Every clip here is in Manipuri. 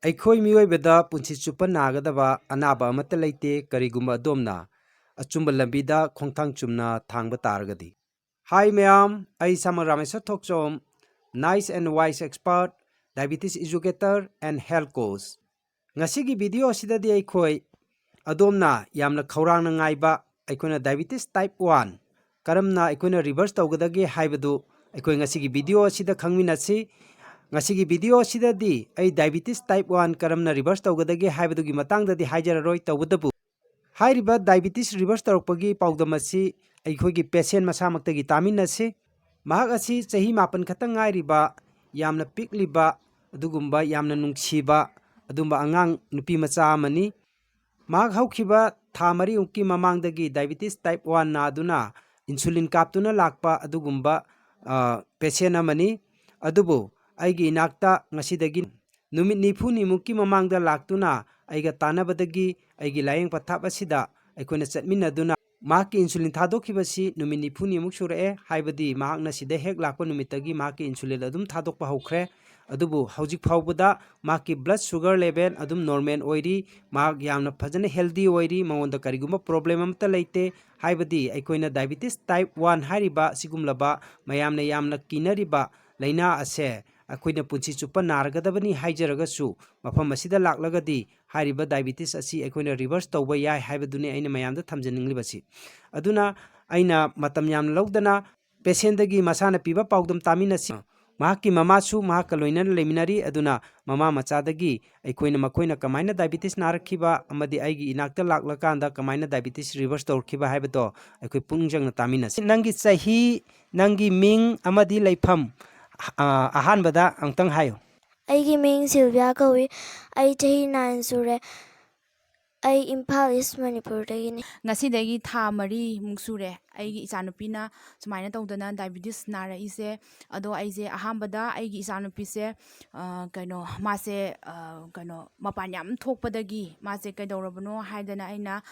ꯑꯩꯈꯣꯏ ꯃꯤꯑꯣꯏꯕꯗ ꯄꯨꯟꯁꯤ ꯆꯨꯞꯄ ꯅꯥꯒꯗꯕ ꯑꯅꯥꯕ ꯑꯃꯠꯇ ꯂꯩꯇꯦ ꯀꯔꯤꯒꯨꯝꯕ ꯑꯗꯣꯝꯅ ꯑꯆꯨꯝꯕ ꯂꯝꯕꯤꯗ ꯈꯣꯡꯊꯥꯡ ꯆꯨꯝꯅ ꯊꯥꯡꯕ ꯇꯥꯔꯒꯗꯤ꯫ ꯍꯥꯏ ꯃꯌꯥꯝ, ꯑꯩ ꯁꯃꯔ ꯔꯥꯃꯦꯁ꯭ꯋꯔ ꯊꯣꯛꯆꯣꯝ, nice and wise expert, diabetes educator and health coach. ꯉꯁꯤꯒꯤ ꯚꯤꯗꯤꯑꯣ ꯑꯁꯤꯗꯗꯤ ꯑꯩꯈꯣꯏ ꯑꯗꯣꯝꯅ ꯌꯥꯝꯅ ꯈꯧꯔꯥꯡꯅ ꯉꯥꯏꯕ ꯑꯩꯈꯣꯏꯅ ꯗꯥꯏꯕꯤꯇꯤꯁ ꯇꯥꯏꯞ 1 ꯀꯔꯝꯅ ꯑꯩꯈꯣꯏꯅ ꯔꯤꯚꯔꯁ ꯇꯧꯒꯗꯒꯦ ꯍꯥꯏꯕꯗꯨ ꯑꯩꯈꯣꯏ ꯉꯁꯤꯒꯤ ꯚꯤꯗꯤꯑꯣ ꯑꯁꯤꯗ ꯈꯪꯃꯤꯟꯅꯁꯤ꯫ ꯉꯁꯤꯒꯤ ꯚꯤꯗꯤꯑꯣ ꯑꯁꯤꯗꯗꯤ ꯑꯩ ꯗꯥꯏꯕꯤꯇꯤꯁ ꯇꯥꯏꯞ 1 ꯀꯔꯝꯅ ꯔꯤꯚꯔꯁ ꯇꯧꯒꯗꯒꯦ ꯍꯥꯏꯕꯗꯨꯒꯤ ꯃꯇꯥꯡꯗꯗꯤ ꯍꯥꯏꯖꯔꯔꯣꯏ, ꯇꯧꯕꯇꯕꯨ ꯍꯥꯏꯔꯤꯕ ꯗꯥꯏꯕꯤꯇꯤꯁ ꯔꯤꯚꯔꯁ ꯇꯧꯔꯛꯄꯒꯤ ꯄꯥꯎꯗꯝ ꯑꯁꯤ ꯑꯩꯈꯣꯏꯒꯤ ꯄꯦꯁꯦꯟ ꯃꯁꯥꯃꯛꯇꯒꯤ ꯇꯥꯃꯤꯟꯅꯁꯤ꯫ ꯃꯍꯥꯛ ꯑꯁꯤ ꯆꯍꯤ 9 ꯈꯛꯇꯪ ꯉꯥꯏꯔꯤꯕ, ꯌꯥꯝꯅ ꯄꯤꯛꯂꯤꯕ, ꯑꯗꯨꯒꯨꯝꯕ ꯌꯥꯝꯅ ꯅꯨꯡꯁꯤꯕ ꯑꯗꯨꯝꯕ ꯑꯉꯥꯡ ꯅꯨꯄꯤ ꯃꯆꯥ ꯑꯃꯅꯤ꯫ ꯃꯍꯥꯛ ꯍꯧꯈꯤꯕ ꯊꯥ 4ꯃꯨꯛꯀꯤ ꯃꯃꯥꯡꯗꯒꯤ ꯗꯥꯏꯕꯤꯇꯤꯁ ꯇꯥꯏꯞ 1 ꯅꯥꯗꯨꯅ ꯏꯟꯁꯨꯂꯤꯟ ꯀꯥꯞꯇꯨꯅ ꯂꯥꯛꯄ ꯑꯗꯨꯒꯨꯝꯕ ꯄꯦꯁꯦꯟ ꯑꯃꯅꯤ꯫ ꯑꯗꯨꯕꯨ ꯑꯩꯒꯤ ꯏꯅꯥꯛꯇ ꯉꯁꯤꯗꯒꯤ ꯅꯨꯃꯤꯠ 90ꯅꯤꯃꯨꯛꯀꯤ ꯃꯃꯥꯡꯗ ꯂꯥꯛꯇꯨꯅ ꯑꯩꯒ ꯇꯥꯟꯅꯕꯗꯒꯤ ꯑꯩꯒꯤ ꯂꯥꯌꯦꯡ ꯄꯊꯥꯞ ꯑꯁꯤꯗ ꯑꯩꯈꯣꯏꯅ ꯆꯠꯃꯤꯟꯅꯗꯨꯅ ꯃꯍꯥꯛꯀꯤ ꯏꯟꯁꯨꯂꯤꯟ ꯊꯥꯗꯣꯛꯈꯤꯕꯁꯤ ꯅꯨꯃꯤꯠ 90ꯅꯤꯃꯨꯛ ꯁꯨꯔꯛꯑꯦ, ꯍꯥꯏꯕꯗꯤ ꯃꯍꯥꯛꯅ ꯁꯤꯗ ꯍꯦꯛ ꯂꯥꯛꯄ ꯅꯨꯃꯤꯠꯇꯒꯤ ꯃꯍꯥꯛꯀꯤ ꯏꯟꯁꯨꯂꯤꯟ ꯑꯗꯨꯝ ꯊꯥꯗꯣꯛꯄ ꯍꯧꯈ꯭ꯔꯦ꯫ ꯑꯗꯨꯕꯨ ꯍꯧꯖꯤꯛ ꯐꯥꯎꯕꯗ ꯃꯍꯥꯛꯀꯤ ꯕ꯭ꯂꯗ ꯁꯨꯒꯔ ꯂꯦꯚꯦꯜ ꯑꯗꯨꯝ ꯅꯣꯔꯃꯦꯜ ꯑꯣꯏꯔꯤ, ꯃꯍꯥꯛ ꯌꯥꯝꯅ ꯐꯖꯅ ꯍꯦꯜꯗꯤ ꯑꯣꯏꯔꯤ, ꯃꯉꯣꯟꯗ ꯀꯔꯤꯒꯨꯝꯕ ꯄ꯭ꯔꯣꯕ꯭ꯂꯦꯝ ꯑꯃꯠꯇ ꯂꯩꯇꯦ꯫ ꯍꯥꯏꯕꯗꯤ ꯑꯩꯈꯣꯏꯅ ꯗꯥꯏꯕꯤꯇꯤꯁ ꯇꯥꯏꯞ 1 ꯍꯥꯏꯔꯤꯕ ꯑꯁꯤꯒꯨꯝꯂꯕ ꯃꯌꯥꯝꯅ ꯌꯥꯝꯅ ꯀꯤꯅꯔꯤꯕ ꯂꯩꯅꯥ ꯑꯁꯦ ꯑꯩꯈꯣꯏꯅ ꯄꯨꯟꯁꯤ ꯆꯨꯞꯄ ꯅꯥꯔꯒꯗꯕꯅꯤ ꯍꯥꯏꯖꯔꯒꯁꯨ ꯃꯐꯝ ꯑꯁꯤꯗ ꯂꯥꯛꯂꯒꯗꯤ ꯍꯥꯏꯔꯤꯕ ꯗꯥꯏꯕꯤꯇꯤꯁ ꯑꯁꯤ ꯑꯩꯈꯣꯏꯅ ꯔꯤꯚꯔꯁ ꯇꯧꯕ ꯌꯥꯏ ꯍꯥꯏꯕꯗꯨꯅꯤ ꯑꯩꯅ ꯃꯌꯥꯝꯗ ꯊꯝꯖꯅꯤꯡꯂꯤꯕꯁꯤ꯫ ꯑꯗꯨꯅ ꯑꯩꯅ ꯃꯇꯝ ꯌꯥꯝꯅ ꯂꯧꯗꯅ ꯄꯦꯁꯦꯟꯗꯒꯤ ꯃꯁꯥꯅ ꯄꯤꯕ ꯄꯥꯎꯗꯝ ꯇꯥꯃꯤꯟꯅꯁꯤ꯫ ꯃꯍꯥꯛꯀꯤ ꯃꯃꯥꯁꯨ ꯃꯍꯥꯛꯀ ꯂꯣꯏꯅꯅ ꯂꯩꯃꯤꯟꯅꯔꯤ, ꯑꯗꯨꯅ ꯃꯃꯥ ꯃꯆꯥꯗꯒꯤ ꯃꯈꯣꯏꯅ ꯀꯃꯥꯏꯅ ꯗꯥꯏꯕꯤꯇꯤꯁ ꯅꯥꯔꯛꯈꯤꯕ ꯑꯃꯗꯤ ꯑꯩꯒꯤ ꯏꯅꯥꯛꯇ ꯂꯥꯛꯂꯀꯥꯟꯗ ꯀꯃꯥꯏꯅ ꯗꯥꯏꯕꯤꯇꯤꯁ ꯔꯤꯚꯔꯁ ꯇꯧꯔꯛꯈꯤꯕ ꯍꯥꯏꯕꯗꯣ ꯑꯩꯈꯣꯏ ꯄꯨꯛꯅꯤꯡ ꯆꯪꯅ ꯇꯥꯃꯤꯟꯅꯁꯤ꯫ ꯅꯪꯒꯤ ꯆꯍꯤ, ꯅꯪꯒꯤ ꯃꯤꯡ ꯑꯃꯗꯤ ꯂꯩꯐꯝ ꯑꯍꯥꯟꯕꯗ ꯑꯃꯨꯛꯇꯪ ꯍꯥꯏꯌꯨ꯫ ꯑꯩꯒꯤ ꯃꯤꯡ ꯁꯤꯜꯚꯤꯌꯥ ꯀꯧꯏ꯫ ꯑꯩ ꯆꯍꯤ 9 ꯁꯨꯔꯦ꯫ ꯑꯩ ꯏꯝꯐꯥꯜ ꯏꯁ ꯃꯅꯤꯄꯨꯔꯗꯒꯤꯅꯤ꯫ ꯉꯁꯤꯗꯒꯤ ꯊꯥ 4ꯃꯨꯛ ꯁꯨꯔꯦ ꯑꯩꯒꯤ ꯏꯆꯥꯅꯨꯄꯤꯅ ꯁꯨꯃꯥꯏꯅ ꯇꯧꯗꯅ ꯗꯥꯏꯕꯤꯇꯤꯁ ꯅꯥꯔꯛꯏꯁꯦ꯫ ꯑꯗꯣ ꯑꯩꯁꯦ ꯑꯍꯥꯟꯕꯗ ꯑꯩꯒꯤ ꯏꯆꯥꯅꯨꯄꯤꯁꯦ ꯃꯥꯁꯦ ꯃꯄꯥꯟ ꯌꯥꯝ ꯊꯣꯛꯄꯗꯒꯤ ꯃꯥꯁꯦ ꯀꯩꯗꯧꯔꯕꯅꯣ ꯍꯥꯏꯗꯅ ꯑꯩꯅ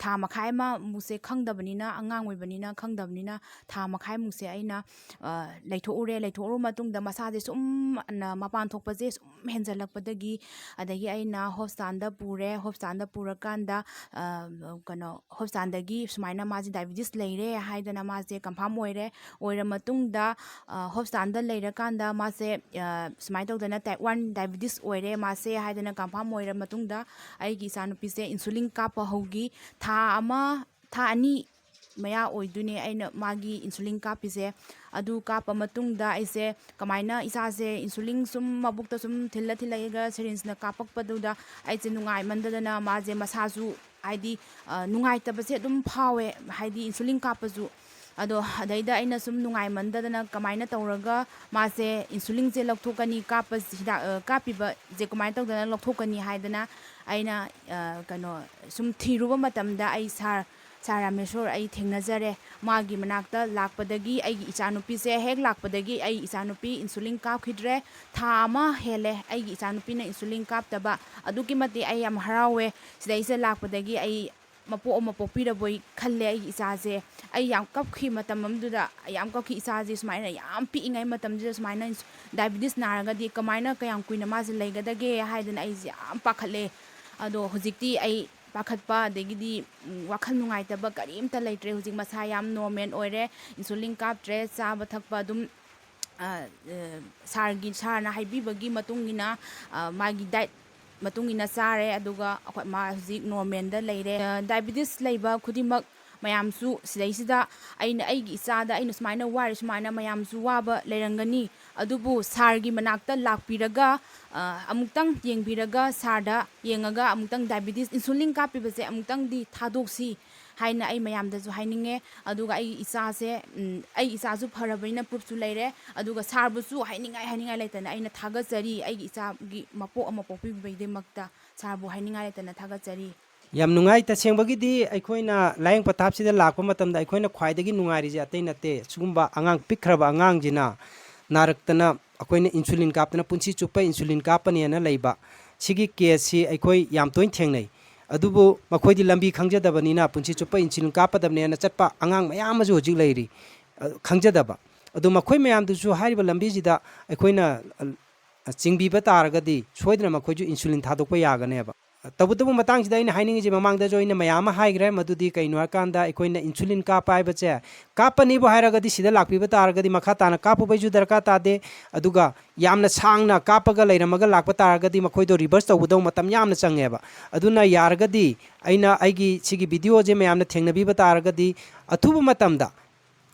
ꯊꯥ ꯃꯈꯥꯏ ꯑꯃꯃꯨꯛꯁꯦ ꯈꯪꯗꯕꯅꯤꯅ, ꯑꯉꯥꯡ ꯑꯣꯏꯕꯅꯤꯅ ꯈꯪꯗꯕꯅꯤꯅ ꯊꯥ ꯃꯈꯥꯏꯃꯨꯛꯁꯦ ꯑꯩꯅ ꯂꯩꯊꯣꯛꯎꯔꯦ꯫ ꯂꯩꯊꯣꯛꯎꯔ ꯃꯇꯨꯡꯗ ꯃꯁꯥꯁꯦ ꯁꯨꯝ ꯃꯄꯥꯟ ꯊꯣꯛꯄꯁꯦ ꯁꯨꯝ ꯍꯦꯟꯖꯜꯂꯛꯄꯗꯒꯤ ꯑꯗꯒꯤ ꯑꯩꯅ ꯍꯣꯁꯄꯤꯇꯥꯜꯗ ꯄꯨꯔꯦ꯫ ꯍꯣꯁꯄꯤꯇꯥꯜꯗ ꯄꯨꯔꯀꯥꯟꯗ ꯍꯣꯁꯄꯤꯇꯥꯜꯗꯒꯤ ꯁꯨꯃꯥꯏꯅ ꯃꯥꯁꯦ ꯗꯥꯏꯕꯤꯇꯤꯁ ꯂꯩꯔꯦ ꯍꯥꯏꯗꯅ ꯃꯥꯁꯦ ꯀꯟꯐꯥꯔꯝ ꯑꯣꯏꯔꯦ꯫ ꯑꯣꯏꯔ ꯃꯇꯨꯡꯗ ꯍꯣꯁꯄꯤꯇꯥꯜꯗ ꯂꯩꯔꯀꯥꯟꯗ ꯃꯥꯁꯦ ꯁꯨꯃꯥꯏꯅ ꯇꯧꯗꯅ ꯇꯥꯏꯞ 1 ꯗꯥꯏꯕꯤꯇꯤꯁ ꯑꯣꯏꯔꯦ ꯃꯥꯁꯦ ꯍꯥꯏꯗꯅ ꯀꯟꯐꯥꯔꯝ ꯑꯣꯏꯔ ꯃꯇꯨꯡꯗ ꯑꯩꯒꯤ ꯏꯆꯥꯅꯨꯄꯤꯁꯦ ꯏꯟꯁꯨꯂꯤꯟ ꯀꯥꯞꯄ ꯍꯧꯈꯤ꯫ ꯊꯥ 2 ꯃꯌꯥ ꯑꯣꯏꯗꯣꯏꯅꯦ ꯑꯩꯅ ꯃꯥꯒꯤ ꯏꯟꯁꯨꯂꯤꯟ ꯀꯥꯞꯄꯤꯁꯦ꯫ ꯑꯗꯨ ꯀꯥꯞꯄ ꯃꯇꯨꯡꯗ ꯑꯩꯁꯦ ꯀꯃꯥꯏꯅ ꯏꯆꯥꯁꯦ ꯏꯟꯁꯨꯂꯤꯟ ꯁꯨꯝ ꯃꯕꯨꯛꯇ ꯁꯨꯝ ꯊꯤꯜꯂꯒ ꯁꯤꯔꯤꯟꯁꯅ ꯀꯥꯞꯄꯛꯄꯗꯨꯗ ꯑꯩꯁꯦ ꯅꯨꯡꯉꯥꯏꯃꯟꯗꯗꯅ ꯃꯥꯁꯦ ꯃꯁꯥꯁꯨ ꯍꯥꯏꯗꯤ ꯅꯨꯡꯉꯥꯏꯇꯕꯁꯦ ꯑꯗꯨꯝ ꯐꯥꯎꯋꯦ, ꯍꯥꯏꯗꯤ ꯏꯟꯁꯨꯂꯤꯟ ꯀꯥꯞꯄꯁꯨ꯫ ꯑꯗꯣ ꯑꯗꯩꯗ ꯑꯩꯅ ꯁꯨꯝ ꯅꯨꯡꯉꯥꯏꯃꯟꯗꯗꯅ ꯀꯃꯥꯏꯅ ꯇꯧꯔꯒ ꯃꯥꯁꯦ ꯏꯟꯁꯨꯂꯤꯟꯁꯦ ꯂꯧꯊꯣꯛꯀꯅꯤ, ꯀꯥꯞꯄꯤꯕꯁꯦ ꯀꯃꯥꯏꯅ ꯇꯧꯗꯅ ꯂꯧꯊꯣꯛꯀꯅꯤ ꯍꯥꯏꯗꯅ ꯑꯩꯅ ꯁꯨꯝ ꯊꯤꯔꯨꯕ ꯃꯇꯝꯗ ꯑꯩ ꯁꯥꯔ ꯔꯥꯃꯦꯁ꯭ꯋꯔ ꯑꯩ ꯊꯦꯡꯅꯖꯔꯦ꯫ ꯃꯥꯒꯤ ꯃꯅꯥꯛꯇ ꯂꯥꯛꯄꯗꯒꯤ ꯑꯩꯒꯤ ꯏꯆꯥꯅꯨꯄꯤꯁꯦ ꯍꯦꯛ ꯂꯥꯛꯄꯗꯒꯤ ꯑꯩ ꯏꯆꯥꯅꯨꯄꯤ ꯏꯟꯁꯨꯂꯤꯟ ꯀꯥꯞꯈꯤꯗ꯭ꯔꯦ꯫ ꯊꯥ 1 ꯍꯦꯜꯂꯦ ꯑꯩꯒꯤ ꯏꯆꯥꯅꯨꯄꯤꯅ ꯏꯟꯁꯨꯂꯤꯟ ꯀꯥꯞꯇꯕ꯫ ꯑꯗꯨꯛꯀꯤ ꯃꯇꯤꯛ ꯑꯩ ꯌꯥꯝ ꯍꯔꯥꯎꯋꯦ꯫ ꯁꯤꯗꯩꯁꯤꯗ ꯂꯥꯛꯄꯗꯒꯤ ꯑꯩ ꯃꯄꯣꯛ ꯑꯃ ꯄꯣꯛꯄꯤꯔꯕꯣꯏ ꯈꯜꯂꯦ ꯑꯩꯒꯤ ꯏꯆꯥꯁꯦ꯫ ꯑꯩ ꯌꯥꯝ ꯀꯞꯈꯤ ꯃꯇꯝ ꯑꯃꯗꯨꯗ, ꯌꯥꯝ ꯀꯞꯈꯤ꯫ ꯏꯆꯥꯁꯦ ꯁꯨꯃꯥꯏꯅ ꯌꯥꯝ ꯄꯤꯛꯏꯉꯩ ꯃꯇꯝꯁꯤꯗ ꯁꯨꯃꯥꯏꯅ ꯗꯥꯏꯕꯤꯇꯤꯁ ꯅꯥꯔꯒꯗꯤ ꯀꯌꯥꯝ ꯀꯨꯏꯅ ꯃꯥꯁꯦ ꯂꯩꯒꯗꯒꯦ ꯍꯥꯏꯗꯅ ꯑꯩꯁꯦ ꯌꯥꯝ ꯄꯥꯈꯠꯂꯦ꯫ ꯑꯗꯣ ꯍꯧꯖꯤꯛꯇꯤ ꯑꯩ ꯄꯥꯈꯠꯄ ꯑꯗꯒꯤꯗꯤ ꯋꯥꯈꯜ ꯅꯨꯡꯉꯥꯏꯇꯕ ꯀꯔꯤꯝꯇ ꯂꯩꯇ꯭ꯔꯦ꯫ ꯍꯧꯖꯤꯛ ꯃꯁꯥ ꯌꯥꯝ ꯅꯣꯔꯃꯦꯜ ꯑꯣꯏꯔꯦ, ꯏꯟꯁꯨꯂꯤꯟ ꯀꯥꯞꯇ꯭ꯔꯦ, ꯆꯥꯕ ꯊꯛꯄ ꯑꯗꯨꯝ ꯁꯥꯔꯅ ꯍꯥꯏꯕꯤꯕꯒꯤ ꯃꯇꯨꯡꯏꯟꯅ ꯃꯥꯒꯤ ꯗꯥꯏꯠ ꯃꯇꯨꯡꯏꯟꯅ ꯆꯥꯔꯦ꯫ ꯑꯗꯨꯒ ꯃꯥ ꯍꯧꯖꯤꯛ ꯅꯣꯔꯃꯦꯜꯗ ꯂꯩꯔꯦ꯫ ꯗꯥꯏꯕꯤꯇꯤꯁ ꯂꯩꯕ ꯈꯨꯗꯤꯡꯃꯛ ꯃꯌꯥꯝꯁꯨ ꯁꯤꯗꯩꯁꯤꯗ ꯑꯩꯒꯤ ꯏꯆꯥꯗ ꯑꯩꯅ ꯁꯨꯃꯥꯏꯅ ꯋꯥꯔꯦ, ꯁꯨꯃꯥꯏꯅ ꯃꯌꯥꯝꯁꯨ ꯋꯥꯕ ꯂꯩꯔꯝꯒꯅꯤ꯫ ꯑꯗꯨꯕꯨ ꯁꯥꯔꯒꯤ ꯃꯅꯥꯛꯇ ꯂꯥꯛꯄꯤꯔꯒ ꯑꯃꯨꯛꯇꯪ ꯌꯦꯡꯕꯤꯔꯒ ꯁꯥꯔꯗ ꯌꯦꯡꯉꯒ ꯑꯃꯨꯛꯇꯪ ꯗꯥꯏꯕꯤꯇꯤꯁ ꯏꯟꯁꯨꯂꯤꯟ ꯀꯥꯞꯄꯤꯕꯁꯦ ꯑꯃꯨꯛꯇꯪꯗꯤ ꯊꯥꯗꯣꯛꯁꯤ ꯍꯥꯏꯅ ꯑꯩ ꯃꯌꯥꯝꯗꯁꯨ ꯍꯥꯏꯅꯤꯡꯉꯦ꯫ ꯑꯗꯨꯒ ꯑꯩ ꯏꯆꯥꯁꯨ ꯐꯔꯕꯅꯤꯅ ꯄ꯭ꯔꯨꯐꯁꯨ ꯂꯩꯔꯦ꯫ ꯑꯗꯨꯒ ꯁꯥꯔꯕꯨꯁꯨ ꯍꯥꯏꯅꯤꯡꯉꯥꯏ ꯂꯩꯇꯅ ꯑꯩꯅ ꯊꯥꯒꯠꯆꯔꯤ꯫ ꯑꯩꯒꯤ ꯏꯆꯥꯒꯤ ꯃꯄꯣꯛ ꯑꯃ ꯄꯣꯛꯄꯤꯕꯒꯤꯗꯃꯛꯇ ꯁꯥꯔꯕꯨ ꯍꯥꯏꯅꯤꯡꯉꯥꯏ ꯂꯩꯇꯅ ꯊꯥꯒꯠꯆꯔꯤ꯫ ꯌꯥꯝ ꯅꯨꯡꯉꯥꯏ꯫ ꯇꯁꯦꯡꯕꯒꯤꯗꯤ ꯑꯩꯈꯣꯏꯅ ꯂꯥꯌꯦꯡ ꯄꯊꯥꯞꯁꯤꯗ ꯂꯥꯛꯄ ꯃꯇꯝꯗ ꯑꯩꯈꯣꯏꯅ ꯈ꯭ꯋꯥꯏꯗꯒꯤ ꯅꯨꯡꯉꯥꯏꯔꯤꯁꯦ ꯑꯇꯩ ꯅꯠꯇꯦ, ꯁꯤꯒꯨꯝꯕ ꯄꯤꯛꯈ꯭ꯔꯕ ꯑꯉꯥꯡꯁꯤꯅ ꯅꯥꯔꯛꯇꯅ ꯑꯩꯈꯣꯏꯅ ꯏꯟꯁꯨꯂꯤꯟ ꯀꯥꯞꯇꯅ ꯄꯨꯟꯁꯤ ꯆꯨꯞꯄ ꯏꯟꯁꯨꯂꯤꯟ ꯀꯥꯞꯄꯅꯦꯅ ꯂꯩꯕ, ꯁꯤꯒꯤ ꯀꯦꯁꯁꯤ ꯑꯩꯈꯣꯏ ꯌꯥꯝ ꯇꯣꯏꯅ ꯊꯦꯡꯅꯩ꯫ ꯑꯗꯨꯕꯨ ꯃꯈꯣꯏꯗꯤ ꯂꯝꯕꯤ ꯈꯪꯖꯗꯕꯅꯤꯅ ꯄꯨꯟꯁꯤ ꯆꯨꯞꯄ ꯏꯟꯁꯨꯂꯤꯟ ꯀꯥꯞꯄꯗꯕꯅꯦꯅ ꯆꯠꯄ ꯑꯉꯥꯡ ꯃꯌꯥꯝ ꯑꯃꯁꯨ ꯍꯧꯖꯤꯛ ꯂꯩꯔꯤ, ꯈꯪꯖꯗꯕ꯫ ꯑꯗꯨ ꯃꯈꯣꯏ ꯃꯌꯥꯝꯗꯨꯁꯨ ꯍꯥꯏꯔꯤꯕ ꯂꯝꯕꯤꯁꯤꯗ ꯑꯩꯈꯣꯏꯅ ꯆꯤꯡꯕꯤꯕ ꯇꯥꯔꯒꯗꯤ ꯁꯣꯏꯗꯅ ꯃꯈꯣꯏꯁꯨ ꯏꯟꯁꯨꯂꯤꯟ ꯊꯥꯗꯣꯛꯄ ꯌꯥꯒꯅꯦꯕ ꯇꯧꯕꯇꯕꯨ ꯃꯇꯥꯡꯁꯤꯗ ꯑꯩꯅ ꯍꯥꯏꯅꯤꯡꯉꯤꯁꯤ ꯃꯃꯥꯡꯗꯁꯨ ꯑꯩꯅ ꯃꯌꯥꯝ ꯑꯃ ꯍꯥꯏꯈ꯭ꯔꯦ ꯃꯗꯨꯗꯤ ꯀꯩꯅꯣ ꯍꯥꯏꯔꯀꯥꯟꯗ ꯑꯩꯈꯣꯏꯅ ꯏꯟꯁꯨꯂꯤꯟ ꯀꯥꯞꯄ ꯍꯥꯏꯕꯁꯦ ꯀꯥꯞꯄꯅꯤꯕꯨ ꯍꯥꯏꯔꯒꯗꯤ ꯁꯤꯗ ꯂꯥꯛꯄꯤꯕ ꯇꯥꯔꯒꯗꯤ ꯃꯈꯥ ꯇꯥꯅ ꯀꯥꯞꯄꯨꯕꯩꯁꯨ ꯗꯔꯀꯥꯔ ꯇꯥꯗꯦ ꯑꯗꯨꯒ ꯌꯥꯝꯅ ꯁꯥꯡꯅ ꯀꯥꯞꯄꯒ ꯂꯩꯔꯝꯃꯒ ꯂꯥꯛꯄ ꯇꯥꯔꯒꯗꯤ ꯃꯈꯣꯏꯗꯣ ꯔꯤꯚꯔꯁ ꯇꯧꯕꯗꯧ ꯃꯇꯝ ꯌꯥꯝꯅ ꯆꯪꯉꯦꯕ ꯑꯗꯨꯅ ꯌꯥꯔꯒꯗꯤ ꯑꯩꯅ ꯑꯩꯒꯤ ꯁꯤꯒꯤ ꯚꯤꯗꯤꯑꯣꯁꯦ ꯃꯌꯥꯝꯅ ꯊꯦꯡꯅꯕꯤꯕ ꯇꯥꯔꯒꯗꯤ ꯑꯊꯨꯕ ꯃꯇꯝꯗ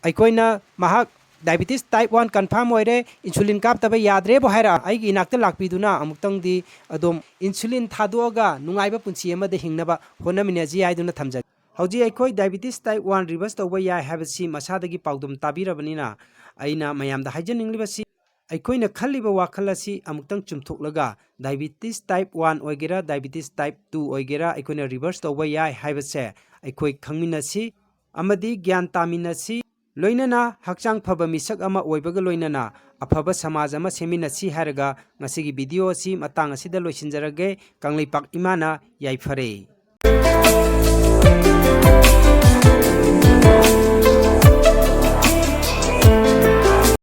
ꯑꯩꯈꯣꯏꯅ ꯃꯍꯥꯛ ꯗꯥꯏꯕꯤꯇꯤꯁ ꯇꯥꯏꯞ 1 ꯀꯟꯐꯥꯔꯝ ꯑꯣꯏꯔꯦ ꯏꯟꯁꯨꯂꯤꯟ ꯀꯥꯞꯇꯕ ꯌꯥꯗ꯭ꯔꯦꯕꯨ ꯍꯥꯏꯔ ꯑꯩꯒꯤ ꯏꯅꯥꯛꯇ ꯂꯥꯛꯄꯤꯗꯨꯅ ꯑꯃꯨꯛꯇꯪꯗꯤ ꯑꯗꯣꯝ ꯏꯟꯁꯨꯂꯤꯟ ꯊꯥꯗꯣꯛꯑꯒ ꯅꯨꯡꯉꯥꯏꯕ ꯄꯨꯟꯁꯤ ꯑꯃꯗ ꯍꯤꯡꯅꯕ ꯍꯣꯠꯅꯃꯤꯟꯅꯁꯤ ꯍꯥꯏꯗꯨꯅ ꯊꯝꯖꯒꯦ ꯍꯧꯖꯤꯛ ꯑꯩꯈꯣꯏ ꯗꯥꯏꯕꯤꯇꯤꯁ ꯇꯥꯏꯞ 1 ꯔꯤꯚꯔꯁ ꯇꯧꯕ ꯌꯥꯏ ꯍꯥꯏꯕꯁꯤ ꯃꯁꯥꯗꯒꯤ ꯄꯥꯎꯗꯝ ꯇꯥꯕꯤꯔꯕꯅꯤꯅ ꯑꯩꯅ ꯃꯌꯥꯝꯗ ꯍꯥꯏꯖꯅꯤꯡꯂꯤꯕꯁꯤ ꯑꯩꯈꯣꯏꯅ ꯈꯜꯂꯤꯕ ꯋꯥꯈꯜ ꯑꯁꯤ ꯑꯃꯨꯛꯇꯪ ꯆꯨꯝꯊꯣꯛꯂꯒ ꯗꯥꯏꯕꯤꯇꯤꯁ ꯇꯥꯏꯞ 1 ꯑꯣꯏꯒꯦꯔꯥ ꯗꯥꯏꯕꯤꯇꯤꯁ ꯇꯥꯏꯞ 2 ꯑꯣꯏꯒꯦꯔꯥ ꯑꯩꯈꯣꯏꯅ ꯔꯤꯚꯔꯁ ꯇꯧꯕ ꯌꯥꯏ ꯍꯥꯏꯕꯁꯦ ꯑꯩꯈꯣꯏ ꯈꯪꯃꯤꯟꯅꯁꯤ ꯑꯃꯗꯤ ꯒ꯭ꯌꯥꯟ ꯇꯥꯃꯤꯟꯅꯁꯤ ꯂꯣꯏꯅꯅ ꯍꯛꯆꯥꯡ ꯐꯕ ꯃꯤꯁꯛ ꯑꯃ ꯑꯣꯏꯕꯒ ꯂꯣꯏꯅꯅ ꯑꯐꯕ ꯁꯃꯥꯖ ꯑꯃ ꯁꯦꯝꯃꯤꯟꯅꯁꯤ ꯍꯥꯏꯔꯒ ꯉꯁꯤꯒꯤ ꯚꯤꯗꯤꯑꯣ ꯑꯁꯤ ꯃꯇꯥꯡ ꯑꯁꯤꯗ ꯂꯣꯏꯁꯤꯟꯖꯔꯒꯦ ꯀꯪꯂꯩꯄꯥꯛ ꯏꯃꯥꯅ ꯌꯥꯏꯐꯔꯦ